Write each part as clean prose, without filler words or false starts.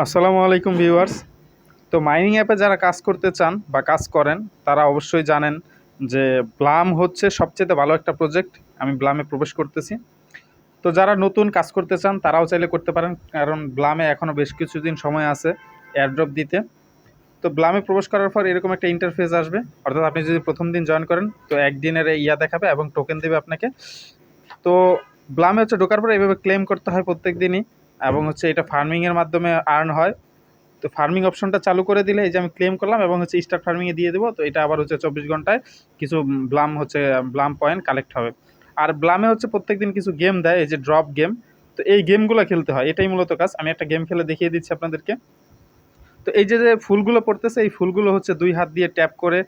আসসালামু আলাইকুম ভিউয়ার্স। তো মাইনিং অ্যাপে যারা কাজ করতে চান বা কাজ করেন তারা অবশ্যই জানেন যে ব্লাম হচ্ছে সবচেয়ে ভালো একটা প্রজেক্ট। আমি ব্লামে প্রবেশ করতেছি। তো যারা নতুন কাজ করতে চান তারাও চাইলে করতে পারেন, কারণ ব্লামে এখনও বেশ কিছুদিন সময় আছে এয়ারড্রপ দিতে। তো ব্লামে প্রবেশ করার পর এরকম একটা ইন্টারফেস আসবে, অর্থাৎ আপনি যদি প্রথম দিন জয়েন করেন তো একদিনের ইয়া দেখাবে এবং টোকেন দেবে আপনাকে। তো ব্লামে হচ্ছে ঢোকার পরে এইভাবে ক্লেম করতে হয় প্রত্যেক দিনই, এবং হচ্ছে এটা ফার্মিংয়ের মাধ্যমে আর্ন হয়। তো ফার্মিং অপশনটা চালু করে দিলে এই যে আমি ক্লেম করলাম এবং হচ্ছে স্টার্ট ফার্মিংয়ে দিয়ে দেবো, তো এটা আবার হচ্ছে 24 ঘন্টায় কিছু ব্লাম পয়েন্ট কালেক্ট হবে। আর ব্লামে হচ্ছে প্রত্যেকদিন কিছু গেম দেয়, এই যে ড্রপ গেম। তো এই গেমগুলো খেলতে হয়, এটাই মূলত কাজ। আমি একটা গেম খেলে দেখিয়ে দিচ্ছি আপনাদেরকে। তো এই যে যে ফুলগুলো পড়তেছে, এই ফুলগুলো হচ্ছে 2 হাত দিয়ে ট্যাপ করে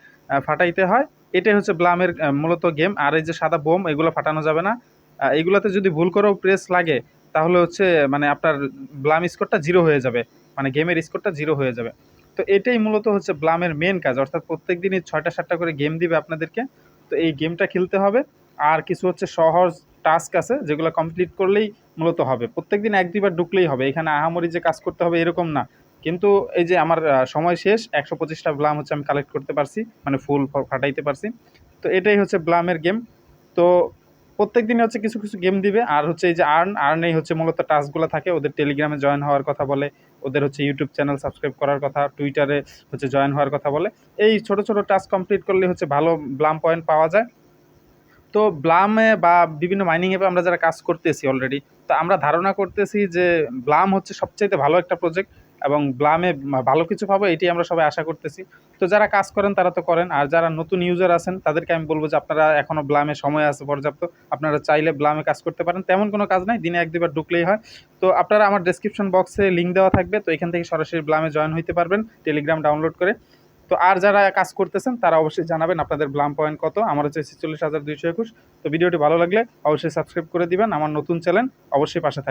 ফাটাইতে হয়। এটাই হচ্ছে ব্লামের মূলত গেম। আর এই যে সাদা বোম, এগুলো ফাটানো যাবে না। এইগুলোতে যদি ভুল করেও প্রেস লাগে তাহলে হচ্ছে মানে আপনার ব্লাম স্কোরটা জিরো হয়ে যাবে, মানে গেমের স্কোরটা জিরো হয়ে যাবে। তো এটাই মূলত হচ্ছে ব্লামের মেন কাজ, অর্থাৎ প্রত্যেক দিনই 6টা 7টা করে গেম দিবে আপনাদেরকে। তো এই গেমটা খেলতে হবে। আর কিছু হচ্ছে সহজ টাস্ক আছে যেগুলো কমপ্লিট করলেই মূলত হবে। প্রত্যেকদিন 1-2বার ঢুকলেই হবে, এখানে আহামরি যে কাজ করতে হবে এরকম না। কিন্তু এই যে আমার সময় শেষ, 125টা ব্লাম হচ্ছে আমি কালেক্ট করতে পারছি, মানে ফুল ফাটাইতে পারছি। তো এটাই হচ্ছে ব্লামের গেম। তো প্রত্যেক দিনে হচ্ছে কিছু কিছু গেম দিবে। আর হচ্ছে এই যে আর্নেই হচ্ছে মূলত টাস্কগুলো থাকে। ওদের টেলিগ্রামে জয়েন হওয়ার কথা বলে, ওদের হচ্ছে ইউটিউব চ্যানেল সাবস্ক্রাইব করার কথা, টুইটারে হচ্ছে জয়েন হওয়ার কথা বলে। এই ছোট ছোট টাস্ক কমপ্লিট করলে হচ্ছে ভালো ব্লাম পয়েন্ট পাওয়া যায়। তো ব্লামে বা বিভিন্ন মাইনিং অ্যাপে আমরা যারা কাজ করতেছি অলরেডি, তো আমরা ধারণা করতেছি যে ব্লাম হচ্ছে সবচাইতে ভালো একটা প্রজেক্ট এবং ব্লামে ভালো কিছু পাবো, এটি আমরা সবাই আশা করতেছি। তো যারা কাজ করেন তারা তো করেন, আর যারা নতুন ইউজার আছেন তাদেরকে আমি বলবো যে আপনারা এখনও ব্লামে সময় আছে পর্যাপ্ত। আপনারা চাইলে ব্লামে কাজ করতে পারেন, তেমন কোনো কাজ নাই, দিনে 1-2বার ঢুকলেই হয়। তো আপনারা আমার ডেসক্রিপশন বক্সে লিঙ্ক দেওয়া থাকবে, তো এখান থেকে সরাসরি ব্লামে জয়েন হইতে পারবেন টেলিগ্রাম ডাউনলোড করে। তো আর যারা কাজ করতেছেন তারা অবশ্যই জানাবেন আপনাদের ব্লাম পয়েন্ট কত। আমার হচ্ছে 46,221। তো ভিডিওটি ভালো লাগলে অবশ্যই সাবস্ক্রাইব করে দিবেন, আমার নতুন চ্যানেল, অবশ্যই পাশে থাকবেন।